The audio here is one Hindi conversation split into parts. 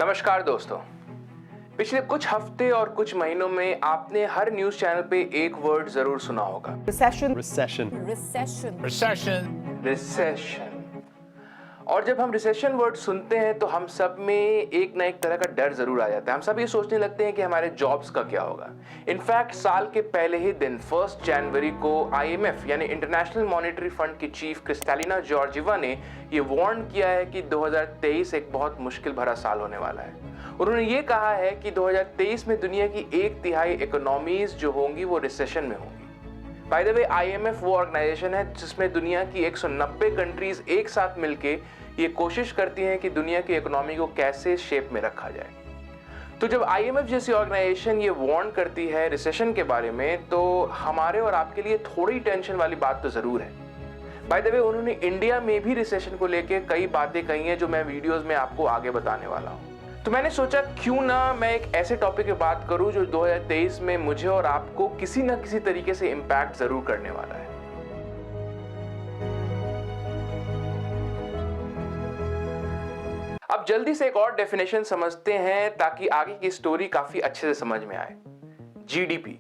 नमस्कार दोस्तों। पिछले कुछ हफ्ते और कुछ महीनों में आपने हर न्यूज चैनल पे एक वर्ड जरूर सुना होगा, रिसेशन। और जब हम रिसेशन वर्ड सुनते हैं तो हम सब में एक ना एक तरह का डर जरूर आ जाता है। हम सब ये सोचने लगते हैं कि हमारे जॉब्स का क्या होगा। इनफैक्ट साल के पहले ही दिन 1 जनवरी को IMF यानी इंटरनेशनल मॉनेटरी फंड की चीफ क्रिस्टैलिना जॉर्जिवा ने ये वार्न किया है कि 2023 एक बहुत मुश्किल भरा साल होने वाला है। उन्होंने ये कहा है कि 2023 में दुनिया की 1/3 इकोनॉमीज जो होंगी वो रिसेशन में होंगी। बाय द वे, IMF वो ऑर्गेनाइजेशन है जिसमें दुनिया की 190 कंट्रीज एक साथ मिलके ये कोशिश करती हैं कि दुनिया की इकोनॉमी को कैसे शेप में रखा जाए। तो जब IMF जैसी ऑर्गेनाइजेशन ये वार्न करती है रिसेशन के बारे में, तो हमारे और आपके लिए थोड़ी टेंशन वाली बात तो जरूर है। बाय द वे, उन्होंने इंडिया में भी रिसेशन को लेके कई बातें कही हैं जो मैं वीडियोस में आपको आगे बताने वाला हूँ। तो मैंने सोचा क्यों ना मैं एक ऐसे टॉपिक पे बात करूं जो 2023 में मुझे और आपको किसी ना किसी तरीके से इंपैक्ट जरूर करने वाला है। अब जल्दी से एक और डेफिनेशन समझते हैं ताकि आगे की स्टोरी काफी अच्छे से समझ में आए। जीडीपी।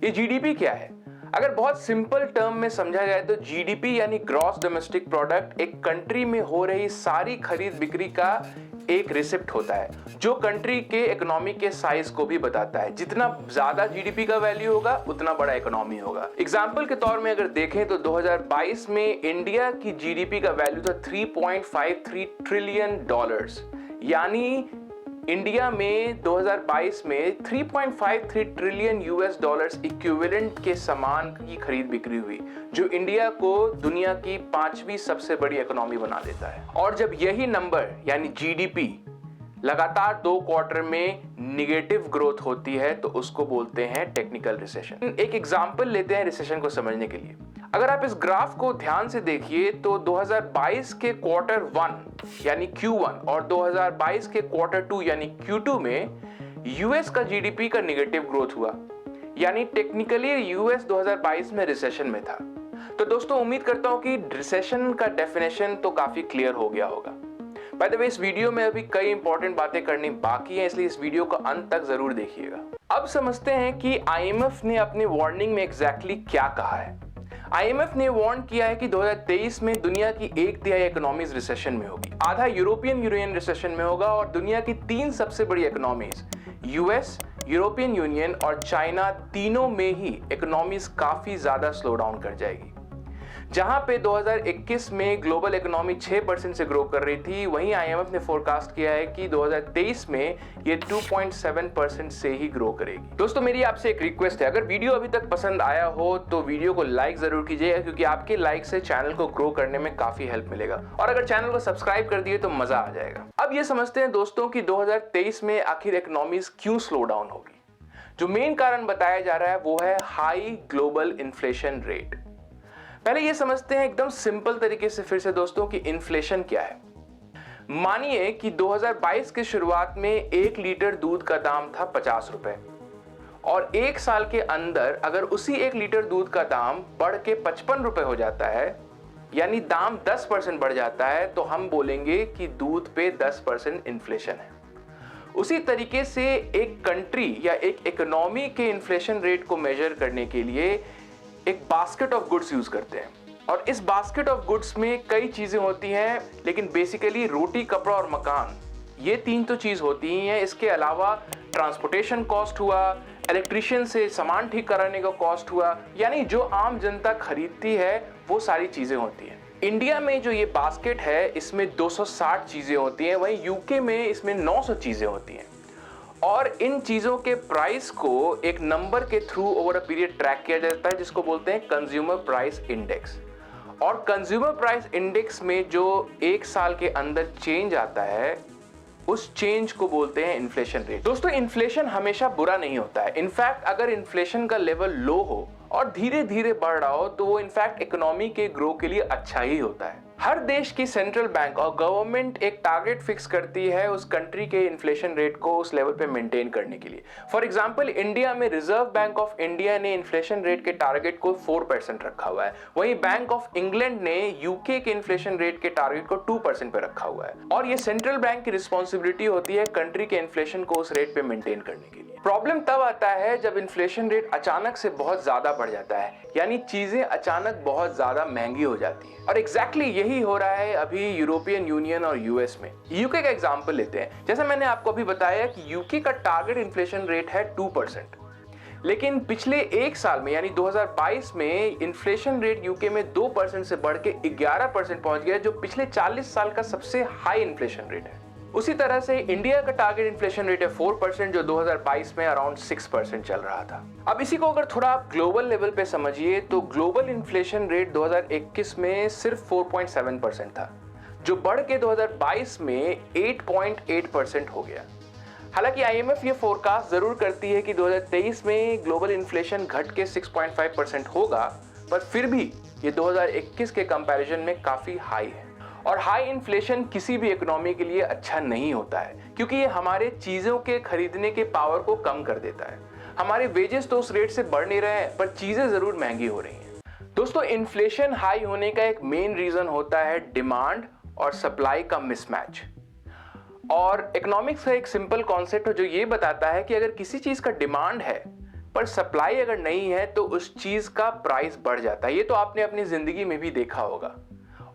ये जीडीपी क्या है? अगर बहुत सिंपल टर्म में समझा जाए तो जीडीपी यानी ग्रॉस डोमेस्टिक प्रोडक्ट एक कंट्री में हो रही सारी खरीद बिक्री का एक रिसिप्ट होता है जो कंट्री के इकोनॉमी के साइज को भी बताता है। जितना ज्यादा जीडीपी का वैल्यू होगा उतना बड़ा इकोनॉमी होगा। एग्जांपल के तौर में अगर देखें तो 2022 में इंडिया की जीडीपी का वैल्यू था $3.53 ट्रिलियन। यानी इंडिया में 2022 में 3.53 ट्रिलियन US इक्विवेलेंट के सामान की खरीद बिक्री हुई, जो इंडिया को दुनिया की 5वीं सबसे बड़ी इकोनॉमी बना देता है। और जब यही नंबर यानी जीडीपी लगातार 2 क्वार्टर में निगेटिव ग्रोथ होती है तो उसको बोलते हैं टेक्निकल रिसेशन। एक एग्जांपल लेते हैं रिसेशन को समझने के लिए। अगर आप इस ग्राफ को ध्यान से देखिए तो 2022 के क्वार्टर 1 यानी Q1 और 2022 के क्वार्टर 2 यानी Q2 में यूएस का जीडीपी का निगेटिव ग्रोथ हुआ, यानी टेक्निकली यूएस 2022 में रिसेशन में था। तो दोस्तों, उम्मीद करता हूं कि रिसेशन का डेफिनेशन तो काफी क्लियर हो गया होगा। बाय द वे, इस वीडियो में अभी कई इंपॉर्टेंट बातें करनी बाकी हैं, इसलिए इस वीडियो को अंत तक जरूर देखिएगा। अब समझते हैं कि IMF ने अपनी वार्निंग में एग्जैक्टली क्या कहा है। IMF ने वार्न किया है कि 2023 में दुनिया की 1/3 इकोनॉमीज रिसेशन में होगी। आधा यूरोपियन यूनियन रिसेशन में होगा और दुनिया की 3 सबसे बड़ी इकोनॉमीज US, यूरोपियन यूनियन और चाइना, तीनों में ही इकोनॉमीज काफी ज्यादा स्लो डाउन कर जाएगी। जहां पे 2021 में ग्लोबल इकोनॉमी 6% से ग्रो कर रही थी, वहीं IMF ने फोरकास्ट किया है कि 2023 में ये 2.7% से ही ग्रो करेगी। दोस्तों, मेरी आपसे एक रिक्वेस्ट है, अगर वीडियो अभी तक पसंद आया हो तो वीडियो को लाइक जरूर कीजिएगा, क्योंकि आपके लाइक से चैनल को ग्रो करने में काफी हेल्प मिलेगा। और अगर चैनल को सब्सक्राइब कर दिए तो मजा आ जाएगा। अब ये समझते हैं दोस्तों कि 2023 में आखिर इकोनॉमीज क्यों स्लो डाउन होगी। जो मेन कारण बताया जा रहा है वो है हाई ग्लोबल इन्फ्लेशन रेट। पहले ये समझते हैं एकदम सिंपल तरीके से फिर से दोस्तों कि इन्फ्लेशन क्या है। मानिए कि 2022 के शुरुआत में 1 लीटर दूध का दाम था 50 रुपए और 1 साल के अंदर अगर उसी 1 लीटर दूध का दाम बढ़ के 55 रुपए हो जाता है, यानी दाम 10% बढ़ जाता है, तो हम बोलेंगे कि दूध पे 10% इन्फ्लेशन है। उसी तरीके से एक कंट्री या एक इकोनॉमी के इन्फ्लेशन रेट को मेजर करने के लिए एक बास्केट ऑफ गुड्स यूज करते हैं, और इस बास्केट ऑफ गुड्स में कई चीजें होती हैं, लेकिन बेसिकली रोटी, कपड़ा और मकान, ये 3 तो चीज होती ही हैं। इसके अलावा ट्रांसपोर्टेशन कॉस्ट हुआ, इलेक्ट्रिशियन से सामान ठीक कराने का कॉस्ट हुआ, यानी जो आम जनता खरीदती है वो सारी चीजें होती हैं। इंडिया में जो ये बास्केट है इसमें 260 चीजें होती हैं, वहीं यूके में इसमें 900 चीजें होती हैं। और इन चीजों के प्राइस को एक नंबर के through over a period track किया जाता है, जिसको बोलते हैं कंज्यूमर प्राइस इंडेक्स। और कंज्यूमर प्राइस इंडेक्स में जो 1 साल के अंदर चेंज आता है उस चेंज को बोलते हैं इन्फ्लेशन रेट। दोस्तों, इन्फ्लेशन हमेशा बुरा नहीं होता है। इनफैक्ट अगर इन्फ्लेशन का लेवल लो हो और धीरे धीरे बढ़ रहा हो तो वो इनफैक्ट इकोनॉमी के ग्रो के लिए अच्छा ही होता है। हर देश की सेंट्रल बैंक और गवर्नमेंट एक टारगेट फिक्स करती है उस कंट्री के इन्फ्लेशन रेट को उस लेवल पे मेंटेन करने के लिए। फॉर एग्जांपल इंडिया में रिजर्व बैंक ऑफ इंडिया ने इन्फ्लेशन रेट के टारगेट को 4% रखा हुआ है, वहीं बैंक ऑफ इंग्लैंड ने यूके के इन्फ्लेशन रेट के टारगेट को 2% पे रखा हुआ है। और ये सेंट्रल बैंक की रिस्पॉन्सिबिलिटी होती है कंट्री के इन्फ्लेशन को उस रेट पे मेंटेन करने के लिए। प्रॉब्लम तब आता है जब इन्फ्लेशन रेट अचानक से बहुत ज्यादा बढ़ जाता है, यानी चीजें अचानक बहुत ज्यादा महंगी हो जाती है। और एग्जैक्टली यही हो रहा है अभी यूरोपियन यूनियन और यूएस में। यूके का एग्जांपल लेते हैं। जैसे मैंने आपको अभी बताया कि यूके का टारगेट इन्फ्लेशन रेट है 2%, लेकिन पिछले एक साल में यानी 2022 में इन्फ्लेशन रेट यूके में 2% से बढ़ के 11% पहुंच गया, जो पिछले 40 साल का सबसे हाई इन्फ्लेशन रेट है। उसी तरह से इंडिया का टारगेट इन्फ्लेशन रेट है 4%, जो 2022 में अराउंड 6% चल रहा था। अब इसी को अगर थोड़ा आप ग्लोबल लेवल पे समझिए तो ग्लोबल इन्फ्लेशन रेट 2021 में सिर्फ 4.7% था, जो बढ़ के 2022 में 8.8% हो गया। हालांकि आईएमएफ ये फोरकास्ट जरूर करती है कि 2023 में ग्लोबल इन्फ्लेशन घट के 6.5% होगा, पर फिर भी ये 2021 के कंपैरिजन में काफी हाई है। और हाई इन्फ्लेशन किसी भी इकोनॉमी के लिए अच्छा नहीं होता है, क्योंकि ये हमारे चीजों के खरीदने के पावर को कम कर देता है। हमारे वेजेस तो उस रेट से बढ़ नहीं रहे हैं, पर चीजें जरूर महंगी हो रही हैं। दोस्तों, इन्फ्लेशन हाई होने का एक मेन रीजन होता है डिमांड और सप्लाई का मिसमैच। और इकोनॉमिक्स का एक सिंपल कॉन्सेप्ट है जो ये बताता है कि अगर किसी चीज का डिमांड है पर सप्लाई अगर नहीं है तो उस चीज का प्राइस बढ़ जाता है। ये तो आपने अपनी जिंदगी में भी देखा होगा,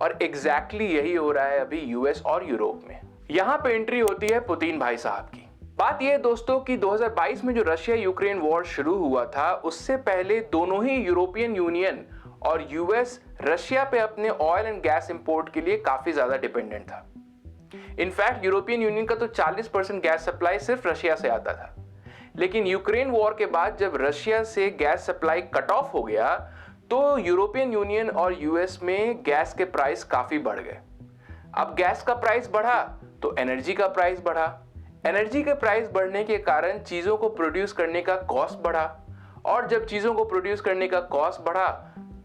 और एग्जैक्टली यही हो रहा है अभी यूएस और यूरोप में। यहां पे एंट्री होती है पुतिन भाई साहब की। बात यह है दोस्तों कि 2022 में जो रशिया यूक्रेन वॉर शुरू हुआ था, उससे पहले दोनों ही यूरोपियन यूनियन और यूएस रशिया पे अपने ऑयल एंड गैस इंपोर्ट के लिए काफी ज्यादा डिपेंडेंट था। इनफैक्ट यूरोपियन यूनियन का तो 40% गैस सप्लाई सिर्फ रशिया से आता था। लेकिन यूक्रेन वॉर के बाद जब रशिया से गैस सप्लाई कट ऑफ हो गया तो यूरोपियन यूनियन और यूएस में गैस के प्राइस काफी बढ़ गए। अब गैस का प्राइस बढ़ा तो एनर्जी का प्राइस बढ़ा। एनर्जी के प्राइस बढ़ने के कारण चीजों को प्रोड्यूस करने का कॉस्ट बढ़ा, और जब चीजों को प्रोड्यूस करने का कॉस्ट बढ़ा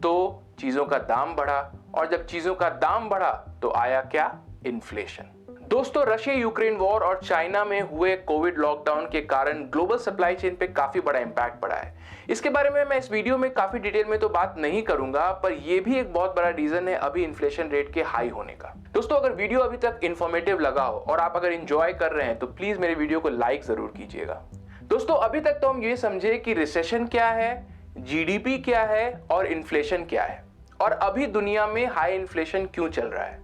तो चीजों का दाम बढ़ा, और जब चीजों का दाम बढ़ा तो आया क्या? इन्फ्लेशन। दोस्तों, रशिया यूक्रेन वॉर और चाइना में हुए कोविड लॉकडाउन के कारण ग्लोबल सप्लाई चेन पे काफी बड़ा इंपैक्ट पड़ा है। इसके बारे में मैं इस वीडियो में काफी डिटेल में तो बात नहीं करूंगा, पर यह भी एक बहुत बड़ा रीजन है अभी इन्फ्लेशन रेट के हाई होने का। दोस्तों, अगर वीडियो अभी तक इंफॉर्मेटिव लगा हो और आप अगर एंजॉय कर रहे हैं तो प्लीज मेरे वीडियो को लाइक जरूर कीजिएगा। दोस्तों, अभी तक तो हम ये समझे कि रिसेशन क्या है, जीडीपी क्या है और इन्फ्लेशन क्या है, और अभी दुनिया में हाई इन्फ्लेशन क्यों चल रहा है।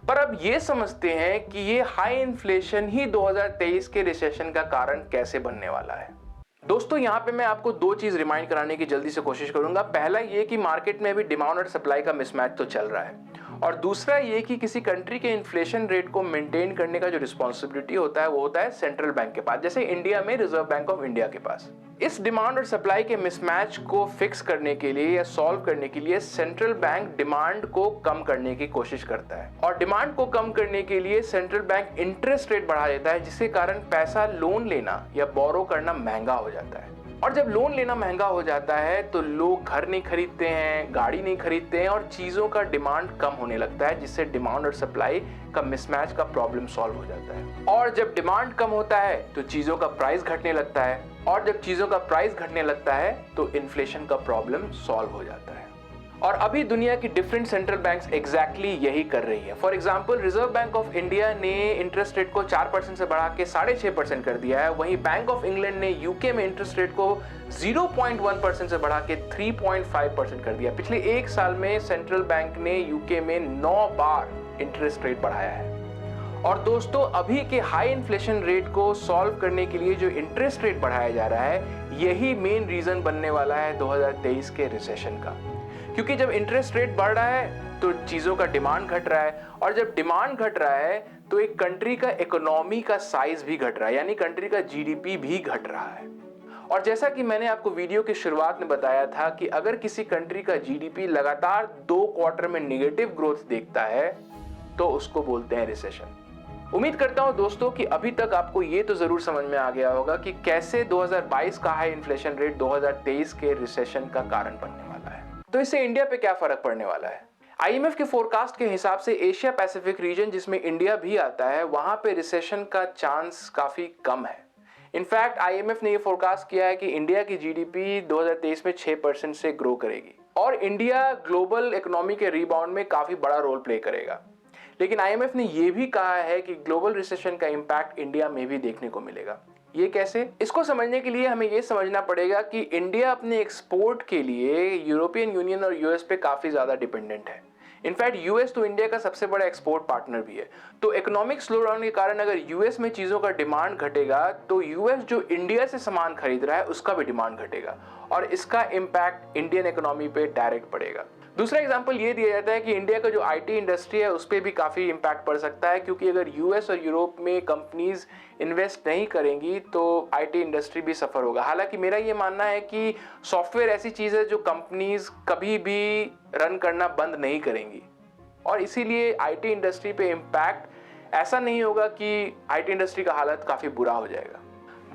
पर अब ये समझते हैं कि ये हाई इन्फ्लेशन ही 2023 के रिसेशन का कारण कैसे बनने वाला है। दोस्तों, यहाँ पे मैं आपको दो चीज रिमाइंड कराने की जल्दी से कोशिश करूंगा। पहला ये कि मार्केट में अभी डिमांड और सप्लाई का मिसमैच तो चल रहा है, और दूसरा ये कि किसी कंट्री के इन्फ्लेशन रेट को मेंटेन करने का जो रिस्पॉन्सिबिलिटी होता है वो होता है सेंट्रल बैंक के पास, जैसे इंडिया में रिजर्व बैंक ऑफ इंडिया के पास। इस डिमांड और सप्लाई के मिसमैच को फिक्स करने के लिए या सॉल्व करने के लिए सेंट्रल बैंक डिमांड को कम करने की कोशिश करता है, और डिमांड को कम करने के लिए सेंट्रल बैंक इंटरेस्ट रेट बढ़ा देता है, जिसके कारण पैसा लोन लेना या बोरो करना महंगा हो जाता है। और जब लोन लेना महंगा हो जाता है तो लोग घर नहीं खरीदते हैं, गाड़ी नहीं खरीदते हैं, और चीजों का डिमांड कम होने लगता है, जिससे डिमांड और सप्लाई का मिसमैच का प्रॉब्लम सॉल्व हो जाता है। और जब डिमांड कम होता है तो चीजों का प्राइस घटने लगता है, और जब चीजों का प्राइस घटने लगता है तो इन्फ्लेशन का प्रॉब्लम सॉल्व हो जाता है। और अभी दुनिया की डिफरेंट सेंट्रल बैंक्स एग्जैक्टली यही कर रही है। For example, reserve bank of India ने इंटरेस्ट रेट को 4% से बढ़ा के 6.5% कर दिया है। वहीं बैंक ऑफ इंग्लैंड ने यूके में इंटरेस्ट रेट को 0.1% से बढ़ा के 3.5% कर दिया। पिछले एक साल में सेंट्रल बैंक ने यूके में 9 बार इंटरेस्ट रेट बढ़ाया है। और दोस्तों, अभी के हाई इन्फ्लेशन रेट को सॉल्व करने के लिए जो इंटरेस्ट रेट बढ़ाया जा रहा है, यही मेन रीजन बनने वाला है 2023 के रिसेशन का। क्योंकि जब इंटरेस्ट रेट बढ़ रहा है तो चीजों का डिमांड घट रहा है, और जब डिमांड घट रहा है तो एक कंट्री का इकोनॉमी का साइज भी घट रहा है, यानी कंट्री का जीडीपी भी घट रहा है। और जैसा कि मैंने आपको वीडियो की शुरुआत में बताया था कि अगर किसी कंट्री का जीडीपी लगातार 2 क्वार्टर में नेगेटिव ग्रोथ देखता है तो उसको बोलते हैं रिसेशन। उम्मीद करता हूं दोस्तों कि अभी तक आपको ये तो जरूर समझ में आ गया होगा कि कैसे 2022 का हाई इन्फ्लेशन रेट 2023 के रिसेशन का कारण बनने वाला है। तो इससे इंडिया पे क्या फर्क पड़ने वाला है? आईएमएफ के फोरकास्ट के हिसाब से एशिया पैसिफिक रीजन, जिसमें इंडिया भी आता है, वहां पे रिसेशन का चांस काफी कम है। इनफैक्ट आईएमएफ ने ये फोरकास्ट किया है कि इंडिया की जीडीपी 2023 में 6% से ग्रो करेगी और इंडिया ग्लोबल इकोनॉमी के रीबाउंड में काफी बड़ा रोल प्ले करेगा। लेकिन आईएमएफ ने यह भी कहा है कि ग्लोबल रिसेशन का इंपैक्ट इंडिया में भी देखने को मिलेगा। ये कैसे? इसको समझने के लिए हमें यह समझना पड़ेगा कि इंडिया अपने एक्सपोर्ट के लिए यूरोपियन यूनियन और यूएस पे काफी ज्यादा डिपेंडेंट है। इनफैक्ट यूएस तो इंडिया का सबसे बड़ा एक्सपोर्ट पार्टनर भी है। तो इकोनॉमिक स्लोडाउन के कारण अगर यूएस में चीजों का डिमांड घटेगा तो यूएस जो इंडिया से सामान खरीद रहा है उसका भी डिमांड घटेगा और इसका इंपैक्ट इंडियन इकोनॉमी पे डायरेक्ट पड़ेगा। दूसरा एग्जांपल ये दिया जाता है कि इंडिया का जो आईटी इंडस्ट्री है उस पर भी काफी इंपैक्ट पड़ सकता है, क्योंकि अगर यूएस और यूरोप में कंपनीज इन्वेस्ट नहीं करेंगी तो आईटी इंडस्ट्री भी सफर होगा। हालांकि मेरा ये मानना है कि सॉफ्टवेयर ऐसी चीज है जो कंपनीज कभी भी रन करना बंद नहीं करेंगी और इसीलिए आईटी इंडस्ट्री पे इंपैक्ट ऐसा नहीं होगा कि आईटी इंडस्ट्री का हालत काफी बुरा हो जाएगा।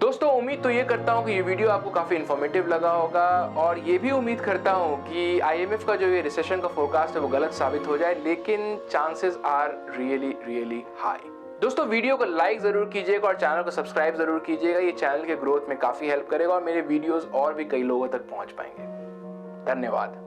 दोस्तों, उम्मीद तो ये करता हूँ कि ये वीडियो आपको काफी इन्फॉर्मेटिव लगा होगा और ये भी उम्मीद करता हूँ कि आईएमएफ का जो ये रिसेशन का फोरकास्ट है वो गलत साबित हो जाए, लेकिन चांसेस आर रियली हाई। दोस्तों, वीडियो को लाइक जरूर कीजिएगा और चैनल को सब्सक्राइब जरूर कीजिएगा। ये चैनल के ग्रोथ में काफी हेल्प करेगा और मेरे वीडियोस और भी कई लोगों तक पहुंच पाएंगे। धन्यवाद।